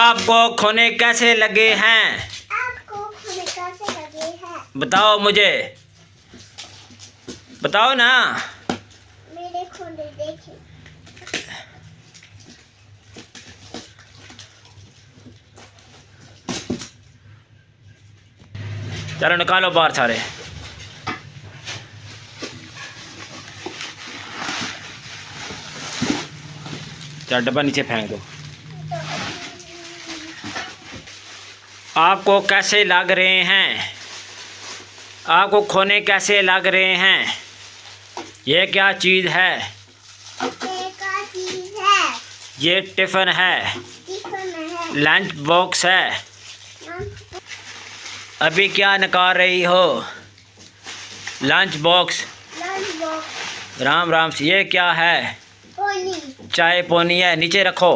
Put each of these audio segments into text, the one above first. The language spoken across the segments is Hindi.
आपको खोने कैसे लगे हैं? आपको खोने कैसे लगे हैं? बताओ मुझे, बताओ ना। मेरे खोने देखे। चलो निकालो बाहर सारे। चल डब्बा नीचे फेंक दो। आपको कैसे लग रहे हैं? आपको खोने कैसे लग रहे हैं? ये क्या चीज़ है? ये क्या चीज़ है? ये टिफ़िन है। टिफिन है। लंच बॉक्स है। अभी क्या निकाल रही हो? Lunch box. Lunch box. Ram Ram से। ये क्या है? पानी। चाय पानी है। नीचे रखो,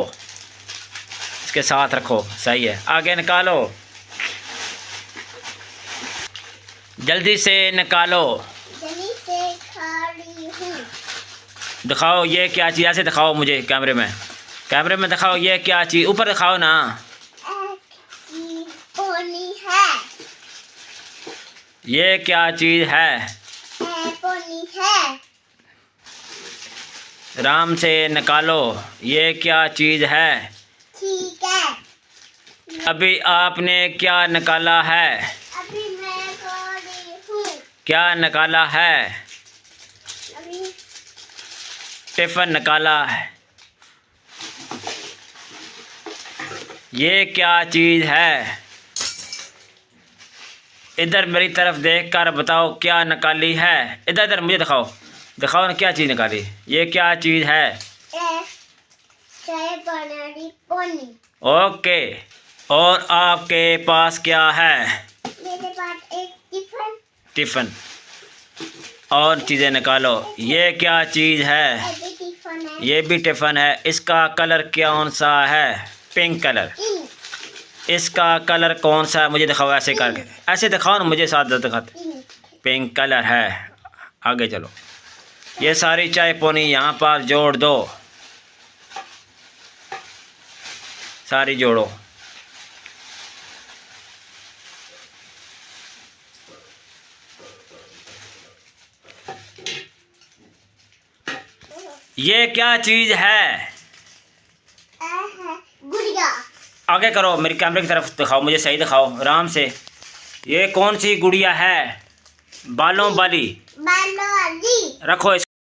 इसके साथ रखो। सही है। आगे निकालो, जल्दी से निकालो। जल्दी से खा रही हूँ। दिखाओ ये क्या चीज़। ऐसे दिखाओ मुझे कैमरे में, कैमरे में दिखाओ ये क्या चीज़। ऊपर दिखाओ ना। पानी है। ये क्या चीज़ है? पानी है। आराम से निकालो। ये क्या चीज़ है? ठीक है। अभी आपने क्या निकाला है? अभी मैं खा रही हूँ। क्या निकाला है? अभी टिफ़िन निकाला है। ये क्या चीज़ है? इधर मेरी तरफ देखकर बताओ क्या निकाली है। इधर इधर मुझे दिखाओ, दिखाओ ना क्या चीज़ निकाली। ये क्या चीज़ है? चाय बनानी पानी। ओके। और आपके पास क्या है? मेरे पास एक टिफिन। टिफ़िन। और चीज़ें निकालो। ये क्या चीज़ है? ये भी टिफिन है। ये भी टिफ़िन है। इसका कलर कौन सा है? Pink colour. इसका कलर कौन सा है? मुझे दिखाओ ऐसे करके। ऐसे दिखाओ ना मुझे, साथ दिखाते। पिंक कलर है। आगे चलो। ये सारी चाय पानी यहाँ पर जोड़ दो, सारी जोड़ो। ये क्या चीज़ है? गुड़िया। आगे करो, मेरी कैमरे की तरफ दिखाओ, मुझे सही दिखाओ आराम से। ये कौन सी गुड़िया है? बालों वाली। बालों वाली। रखो।